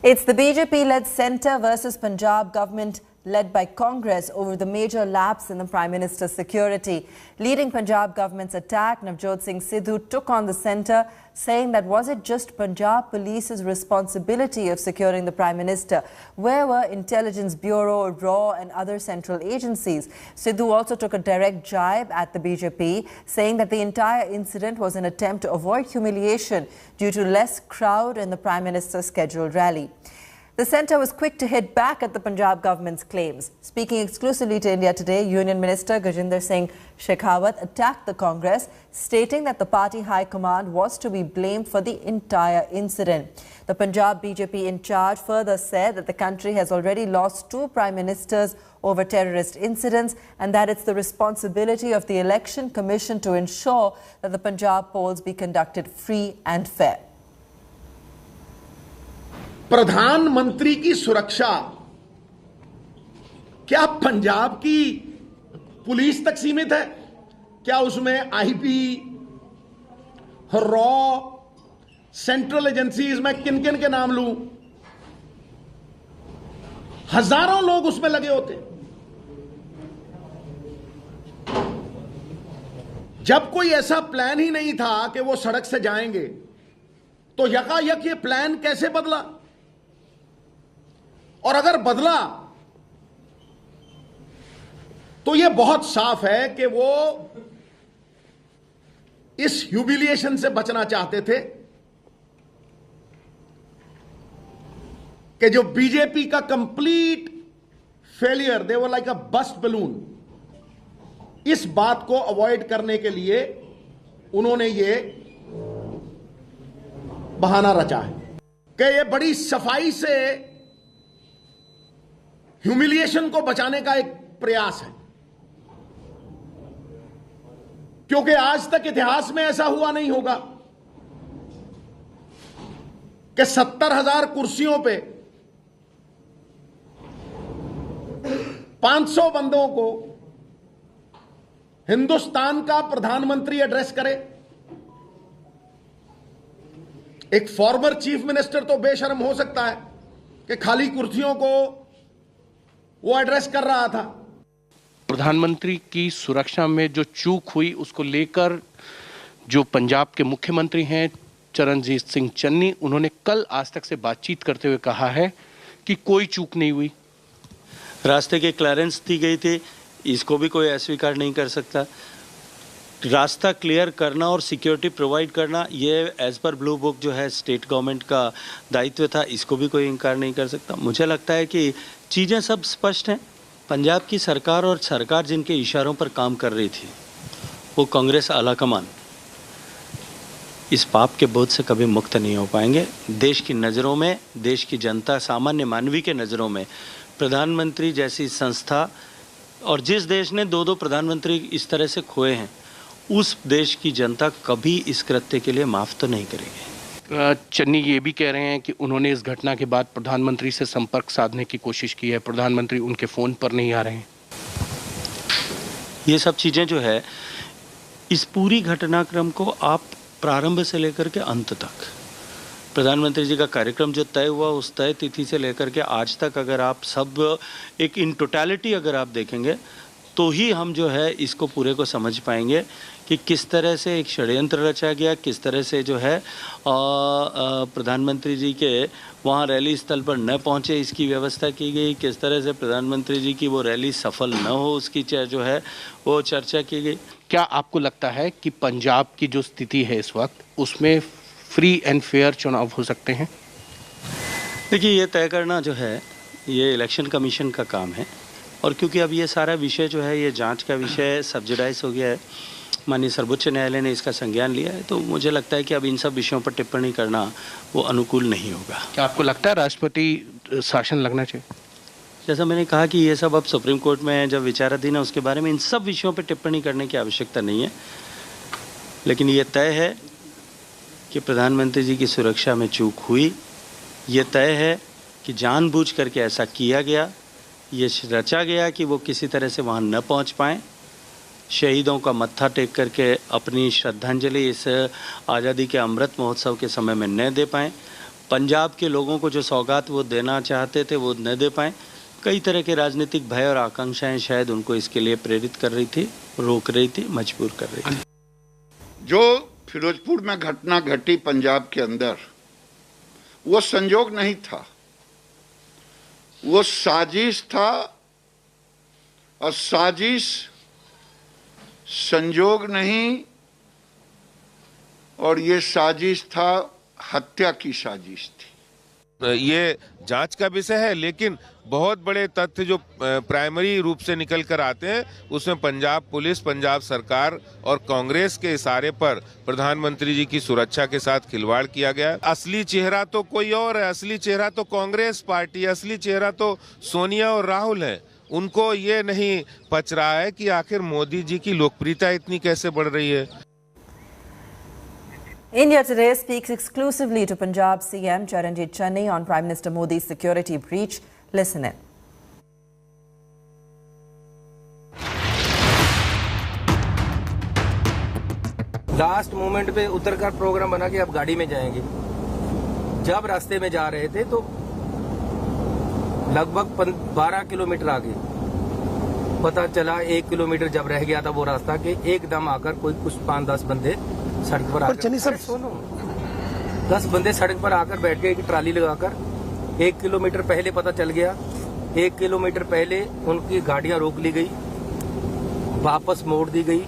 It's the BJP-led centre versus Punjab government led by Congress over the major lapse in the Prime Minister's security. Leading Punjab government's attack, Navjot Singh Sidhu took on the centre, saying that was it just Punjab Police's responsibility of securing the Prime Minister? Where were Intelligence Bureau, RAW and other central agencies? Sidhu also took a direct jibe at the BJP, saying that the entire incident was an attempt to avoid humiliation due to less crowd in the Prime Minister's scheduled rally. The centre was quick to hit back at the Punjab government's claims. Speaking exclusively to India Today, Union Minister Gajinder Singh Shekhawat attacked the Congress, stating that the party high command was to be blamed for the entire incident. The Punjab BJP in charge further said that the country has already lost 2 prime ministers over terrorist incidents and that it's the responsibility of the Election Commission to ensure that the Punjab polls be conducted free and fair. प्रधानमंत्री की सुरक्षा क्या पंजाब की police तक सीमित है? क्या उसमें आईबी, रॉ, सेंट्रल एजेंसीज में किन किन के नाम लूं? हजारों लोग उसमें लगे होते। जब कोई ऐसा प्लान ही नहीं था कि वो सड़क से जाएंगे, तो यकायक ये प्लान कैसे बदला? और अगर बदला तो यह बहुत साफ है कि वो इस ह्यूमिलिएशन से बचना चाहते थे कि जो बीजेपी का complete failure, they were like a bust balloon, इस बात को अवॉइड करने के लिए उन्होंने ये बहाना रचा है कि ये बड़ी सफाई से ह्यूमिलिएशन को बचाने का एक प्रयास है, क्योंकि आज तक इतिहास में ऐसा हुआ नहीं होगा कि 70,000 कुर्सियों पे 500 बंदों को हिंदुस्तान का प्रधानमंत्री एड्रेस करे। एक फॉर्मर चीफ मिनिस्टर तो बेशर्म हो सकता है कि खाली कुर्सियों को वो एड्रेस कर रहा था। प्रधानमंत्री की सुरक्षा में जो चूक हुई उसको लेकर जो पंजाब के मुख्यमंत्री हैं चरणजीत सिंह चन्नी, उन्होंने कल आज तक से बातचीत करते हुए कहा है कि कोई चूक नहीं हुई। रास्ते के क्लियरेंस दी गई थी, इसको भी कोई अस्वीकार नहीं कर सकता। रास्ता क्लियर करना और सिक्योरिटी प्रोवाइड करना, ये एज पर ब्लू बुक जो है स्टेट गवर्नमेंट का दायित्व था, इसको भी कोई इनकार नहीं कर सकता। मुझे लगता है कि चीज़ें सब स्पष्ट हैं। पंजाब की सरकार और सरकार जिनके इशारों पर काम कर रही थी, वो कांग्रेस आलाकमान, इस पाप के बोझ से कभी मुक्त नहीं हो पाएंगे। देश की नज़रों में, देश की जनता, सामान्य मानवी के नज़रों में प्रधानमंत्री जैसी संस्था, और जिस देश ने 2-2 प्रधानमंत्री इस तरह से खोए हैं, उस देश की जनता कभी इस कृत्य के लिए माफ़ तो नहीं करेगी। चन्नी ये भी कह रहे हैं कि उन्होंने इस घटना के बाद प्रधानमंत्री से संपर्क साधने की कोशिश की है, प्रधानमंत्री उनके फ़ोन पर नहीं आ रहे हैं। ये सब चीज़ें जो है, इस पूरी घटनाक्रम को आप प्रारंभ से लेकर के अंत तक, प्रधानमंत्री जी का कार्यक्रम जो तय हुआ उस तय तिथि से लेकर के आज तक अगर आप सब एक इन टोटलिटी अगर आप देखेंगे, तो ही हम जो है इसको पूरे को समझ पाएंगे कि किस तरह से एक षड्यंत्र रचा गया, किस तरह से जो है प्रधानमंत्री जी के वहाँ रैली स्थल पर न पहुँचे इसकी व्यवस्था की गई, किस तरह से प्रधानमंत्री जी की वो रैली सफल न हो उसकी जो है वो चर्चा की गई। क्या आपको लगता है कि पंजाब की जो स्थिति है इस वक्त, उसमें फ्री एंड फेयर चुनाव हो सकते हैं? देखिए, ये तय करना जो है ये इलेक्शन कमीशन का काम है, और क्योंकि अब ये सारा विषय जो है ये जांच का विषय सब्सिडाइज हो गया है, माननीय सर्वोच्च न्यायालय ने इसका संज्ञान लिया है, तो मुझे लगता है कि अब इन सब विषयों पर टिप्पणी करना वो अनुकूल नहीं होगा। क्या आपको लगता है राष्ट्रपति शासन लगना चाहिए? जैसा मैंने कहा कि ये सब अब सुप्रीम कोर्ट में जब विचाराधीन है, उसके बारे में इन सब विषयों पर टिप्पणी करने की आवश्यकता नहीं है। लेकिन ये तय है कि प्रधानमंत्री जी की सुरक्षा में चूक हुई, ये तय है कि जानबूझ करके ऐसा किया गया, ये रचा गया कि वो किसी तरह से वहाँ न पहुँच पाएँ, शहीदों का मत्था टेक करके अपनी श्रद्धांजलि इस आज़ादी के अमृत महोत्सव के समय में न दे पाएँ। पंजाब के लोगों को जो सौगात वो देना चाहते थे वो न दे पाए। कई तरह के राजनीतिक भय और आकांक्षाएं शायद उनको इसके लिए प्रेरित कर रही थी, रोक रही थी, मजबूर कर रही थी। जो फिरोजपुर में घटना घटी पंजाब के अंदर, वो संयोग नहीं था, वो साजिश था। और साजिश संयोग नहीं, और ये साजिश था, हत्या की साजिश थी। ये जांच का विषय है, लेकिन बहुत बड़े तथ्य जो प्राइमरी रूप से निकल कर आते हैं उसमें पंजाब पुलिस, पंजाब सरकार और कांग्रेस के इशारे पर प्रधानमंत्री जी की सुरक्षा के साथ खिलवाड़ किया गया। असली चेहरा तो कोई और है, असली चेहरा तो कांग्रेस पार्टी, असली चेहरा तो सोनिया और राहुल है। उनको ये नहीं पच रहा है कि आखिर मोदी जी की लोकप्रियता इतनी कैसे बढ़ रही है। India today speaks exclusively to Punjab CM Charanjit Channi on Prime Minister Modi's security breach. Listen in. Last moment पे उतरकर प्रोग्राम बना के अब गाड़ी में जाएंगे। जब रास्ते में जा रहे थे तो लगभग 12 किलोमीटर आगे पता चला, 1 किलोमीटर जब रह गया था वो रास्ता के एकदम आकर कोई कुछ 5-10 बंदे सड़क पर आकर, सुनो, 10 बंदे सड़क पर आकर बैठ गए, ट्राली लगाकर। 1 किलोमीटर पहले पता चल गया, 1 किलोमीटर पहले उनकी गाड़ियां रोक ली गई, वापस मोड़ दी गई।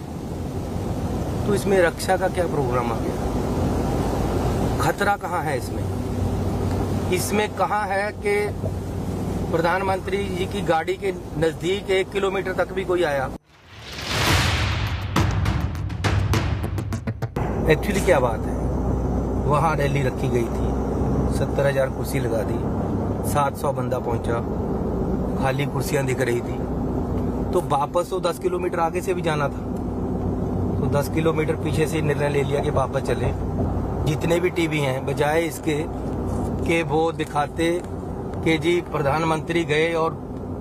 तो इसमें रक्षा का क्या प्रोग्राम आ गया? खतरा कहाँ है इसमें? इसमें कहाँ है कि प्रधानमंत्री जी की गाड़ी के नजदीक 1 किलोमीटर तक भी कोई आया? एक्चुअली क्या बात है, वहाँ रैली रखी गई थी, 70,000 कुर्सी लगा दी, 700 बंदा पहुंचा, खाली कुर्सियां दिख रही थी। तो वापस तो 10 किलोमीटर आगे से भी जाना था, तो 10 किलोमीटर पीछे से निर्णय ले लिया कि वापस चले। जितने भी टीवी हैं, बजाय इसके कि वो दिखाते कि जी प्रधानमंत्री गए और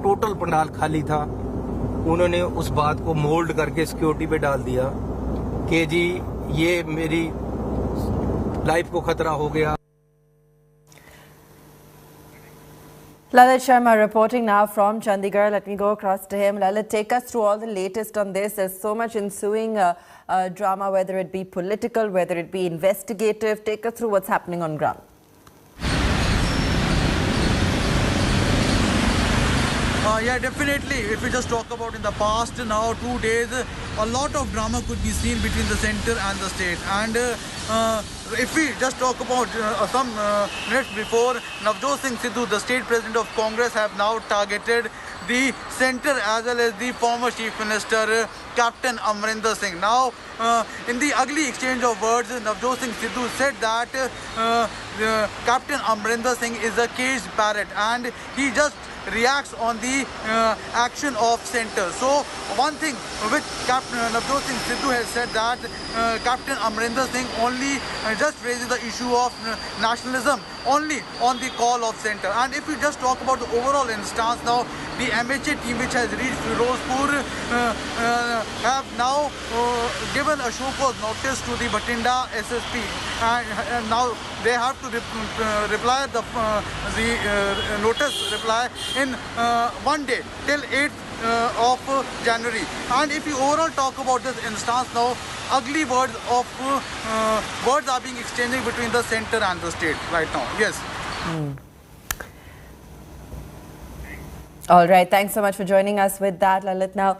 टोटल पंडाल खाली था, उन्होंने उस बात को मोल्ड करके सिक्योरिटी पे डाल दिया कि जी ये मेरी लाइफ को खतरा हो गया। Lalit Sharma reporting now from Chandigarh. Let me go across to him. Lalit, take us through all the latest on this. There's so much ensuing drama, whether it be political, whether it be investigative. Take us through what's happening on ground. Yeah, definitely. If we just talk about in the past now 2 days, a lot of drama could be seen between the center and the state. And if we just talk about some minutes before, Navjot Singh Sidhu, the state president of Congress, have now targeted the center as well as the former chief minister Captain Amarinder Singh. Now, in the ugly exchange of words, Navjot Singh Sidhu said that Captain Amarinder Singh is a caged parrot, and he just reacts on the action of center. So one thing which Captain Navjot Singh Sidhu has said that Captain Amarinder Singh only just raises the issue of nationalism only on the call of center. And if we just talk about the overall instance now, the MHA team which has reached Firozpur have now given a show cause notice to the Bhatinda SSP, and now they have to reply the notice reply in 1 day till 8th of January. And if you overall talk about this instance now, ugly words are being exchanged between the center and the state right now. Yes. All right, thanks so much for joining us with that, Lalit. Now,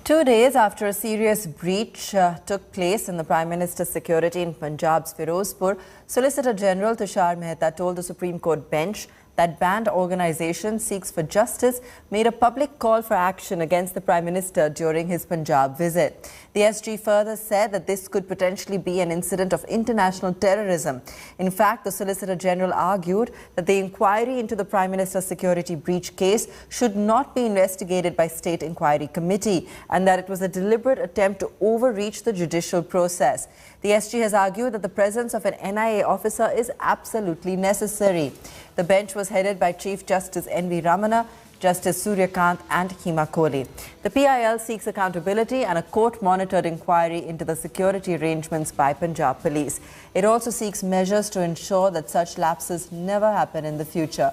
Two days after a serious breach took place in the Prime Minister's security in Punjab's Firozpur, Solicitor General Tushar Mehta told the Supreme Court bench that banned organisation seeks for justice made a public call for action against the Prime Minister during his Punjab visit. The SG further said that this could potentially be an incident of international terrorism. In fact, the Solicitor General argued that the inquiry into the Prime Minister's security breach case should not be investigated by State Inquiry Committee and that it was a deliberate attempt to overreach the judicial process. The SG has argued that the presence of an NIA officer is absolutely necessary. The bench was was headed by Chief Justice N.V. Ramana, Justice Suryakant and Hima Kohli. The PIL seeks accountability and a court-monitored inquiry into the security arrangements by Punjab Police. It also seeks measures to ensure that such lapses never happen in the future.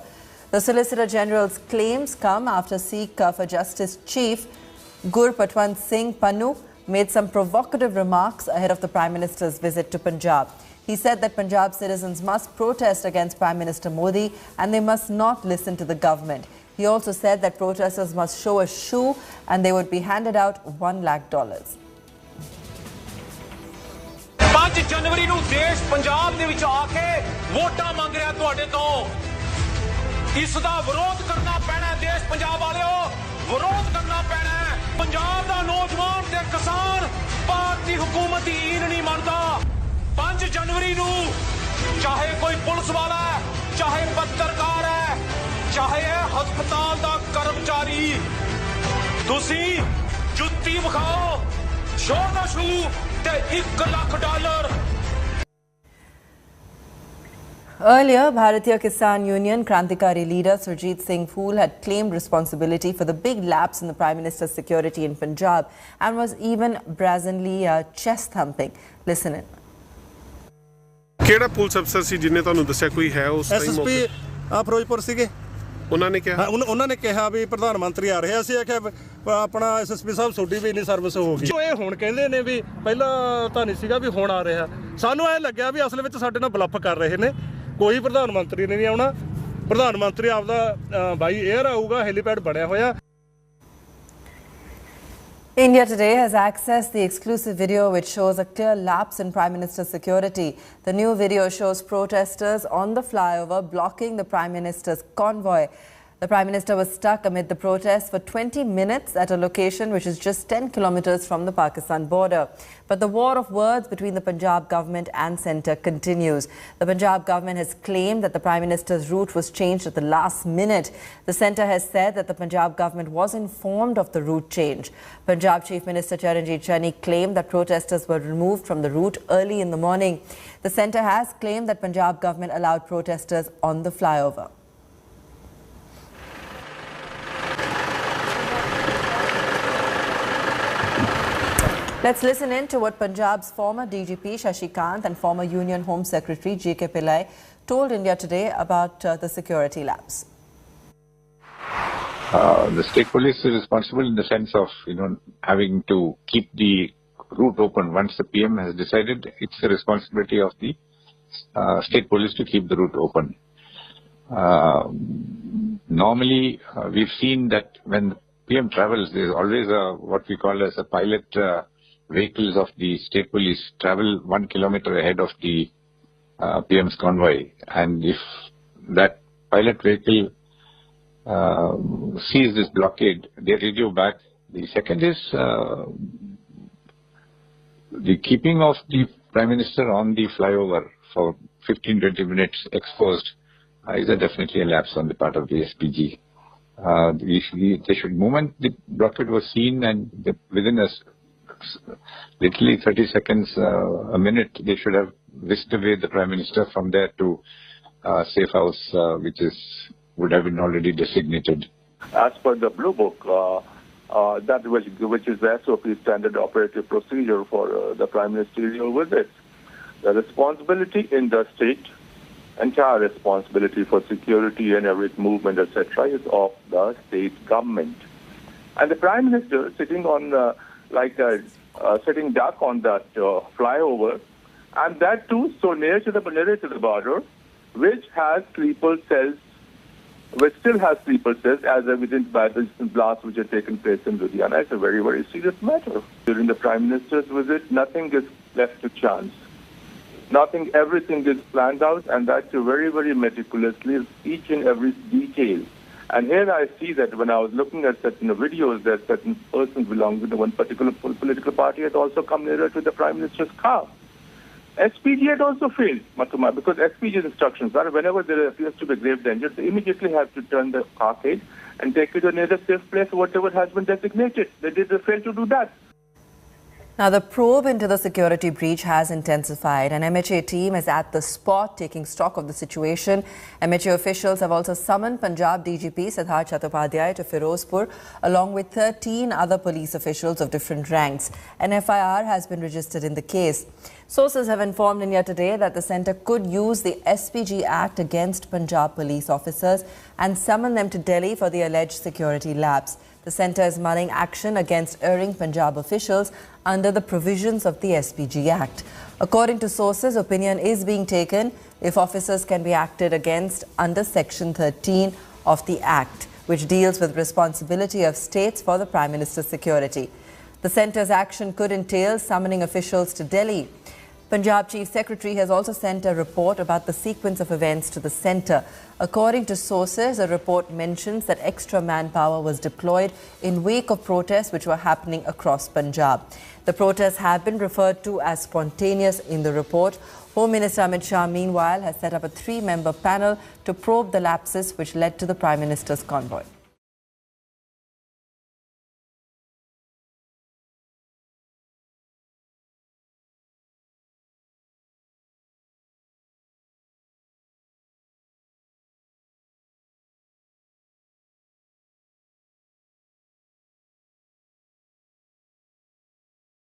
The Solicitor General's claims come after Sikh for Justice Chief Gurpatwant Singh Pannu made some provocative remarks ahead of the Prime Minister's visit to Punjab. He said that Punjab citizens must protest against Prime Minister Modi and they must not listen to the government. He also said that protesters must show a shoe and they would be handed out $1 lakh. 5 जनवरी ਨੂੰ ਦੇਸ਼ ਪੰਜਾਬ ਦੇ ਵਿੱਚ ਆ ਕੇ ਵੋਟਾਂ ਮੰਗ ਰਿਹਾ ਤੁਹਾਡੇ ਤੋਂ ਇਸ ਦਾ ਵਿਰੋਧ ਕਰਨਾ ਪੈਣਾ ਦੇਸ਼ ਪੰਜਾਬ ਵਾਲਿਓ ਵਿਰੋਧ ਕਰਨਾ ਪੈਣਾ ਪੰਜਾਬ ਦਾ ਨੌਜਵਾਨ ਤੇ ਕਿਸਾਨ ਭਾਰਤੀ ਹਕੂਮਤ ਦੀ ਈਨ ਨਹੀਂ ਮੰਨਦਾ 5 जनवरी ਨੂੰ ਚਾਹੇ ਕੋਈ ਪੁਲਿਸ ਵਾਲਾ ਹੈ ਚਾਹੇ ਪੱਤਰਕਾਰ ਹੈ ਚਾਹੇ ਹਸਪਤਾਲ ਦਾ ਕਰਮਚਾਰੀ ਤੁਸੀਂ ਜੁੱਤੀ ਵਿਖਾਓ ਸ਼ੋਰ ਦਾ ਸ਼ੂ ਤੇ $1 lakh Earlier, Bharatiya Kisan Union Krantikari leader Surjit Singh Phool had claimed responsibility for the big lapse in the Prime Minister's security in Punjab and was even brazenly chest-thumping. Listen in. ਕਿਹੜਾ police ਅਫਸਰ ਸੀ ਜਿਨੇ ਤੁਹਾਨੂੰ ਦੱਸਿਆ ਕੋਈ ਹੈ ਉਸ time SSP Firozpur ਸੀਗੇ ਉਹਨਾਂ ਨੇ ਕਿਹਾ ਉਹਨਾਂ ਨੇ ਕਿਹਾ ਵੀ ਪ੍ਰਧਾਨ ਮੰਤਰੀ ਆ ਰਿਹਾ ਸੀ ਆਖਿਆ ਆਪਣਾ ਐਸਐਸਪੀ ਸਾਹਿਬ ਛੋਟੀ ਵੀ ਇੰਨੀ ਸਰਵਿਸ ਹੋ ਗਈ ਇਹ ਹੁਣ ਕਹਿੰਦੇ ਨੇ ਵੀ ਪਹਿਲਾਂ ਤਾਂ ਨਹੀਂ ਸੀਗਾ ਵੀ ਹੁਣ ਆ ਰਿਹਾ ਸਾਨੂੰ ਐ ਲੱਗਿਆ ਵੀ ਅਸਲ ਵਿੱਚ ਸਾਡੇ ਨਾਲ ਬਲੱਫ ਕਰ ਰਹੇ ਨੇ ਕੋਈ ਪ੍ਰਧਾਨ ਮੰਤਰੀ ਨੇ ਨਹੀਂ ਆਉਣਾ ਪ੍ਰਧਾਨ ਮੰਤਰੀ ਆਪਦਾ ਬਾਈ 에ਅਰ ਆਊਗਾ ਹੈਲੀਪੈਡ ਬਣਿਆ ਹੋਇਆ India today has accessed the exclusive video which shows a clear lapse in Prime Minister's security. The new video shows protesters on the flyover blocking the Prime Minister's convoy. The Prime Minister was stuck amid the protests for 20 minutes at a location which is just 10 kilometers from the Pakistan border. But the war of words between the Punjab government and centre continues. The Punjab government has claimed that the Prime Minister's route was changed at the last minute. The centre has said that the Punjab government was informed of the route change. Punjab Chief Minister Charanjit Channy claimed that protesters were removed from the route early in the morning. The centre has claimed that Punjab government allowed protesters on the flyover. Let's listen in to what Punjab's former DGP Shashi Kant and former Union Home Secretary G.K. Pillai told India today about the security lapse. The state police is responsible in the sense of, having to keep the route open. Once the PM has decided, it's the responsibility of the state police to keep the route open. Normally, we've seen that when the PM travels, there's always what we call as a pilot vehicles of the state police travel 1 kilometer ahead of the PM's convoy. And if that pilot vehicle sees this blockade, they radio back. The second is the keeping of the Prime Minister on the flyover for 15-20 minutes exposed is definitely a lapse on the part of the SPG. They should, moment the blockade was seen and within literally 30 seconds, a minute, they should have whisked away the Prime Minister from there to safe house, which would have been already designated. As per the Blue Book, that which is the SOP, standard operative procedure for the Prime Ministerial visit, the responsibility in the state, entire responsibility for security and every movement, etc., is of the state government. And the Prime Minister sitting on sitting duck on that flyover, and that too so near to the border, which has sleeper cells, which still has sleeper cells, as evidenced by the blasts which have taken place in Ludhiana. It's a very, very serious matter. During the Prime Minister's visit, nothing is left to chance. Everything is planned out, and that's very, very meticulously, each and every detail. And here I see that when I was looking at certain videos, that certain persons belonging to one particular political party had also come nearer to the Prime Minister's car. SPG had also failed, Matuma, because SPG's instructions are whenever there appears to be grave danger, they immediately have to turn the carcade and take it to a nearest safe place, whatever has been designated. They failed to do that. Now, the probe into the security breach has intensified. An MHA team is at the spot taking stock of the situation. MHA officials have also summoned Punjab DGP Siddharth Chattopadhyay to Firozpur, along with 13 other police officials of different ranks. An FIR has been registered in the case. Sources have informed India Today that the centre could use the SPG Act against Punjab police officers and summon them to Delhi for the alleged security lapse. The centre is mulling action against erring Punjab officials under the provisions of the SPG Act. According to sources, opinion is being taken if officers can be acted against under Section 13 of the Act, which deals with responsibility of states for the Prime Minister's security. The centre's action could entail summoning officials to Delhi. Punjab Chief Secretary has also sent a report about the sequence of events to the centre. According to sources, a report mentions that extra manpower was deployed in wake of protests which were happening across Punjab. The protests have been referred to as spontaneous in the report. Home Minister Amit Shah, meanwhile, has set up a 3-member panel to probe the lapses which led to the Prime Minister's convoy.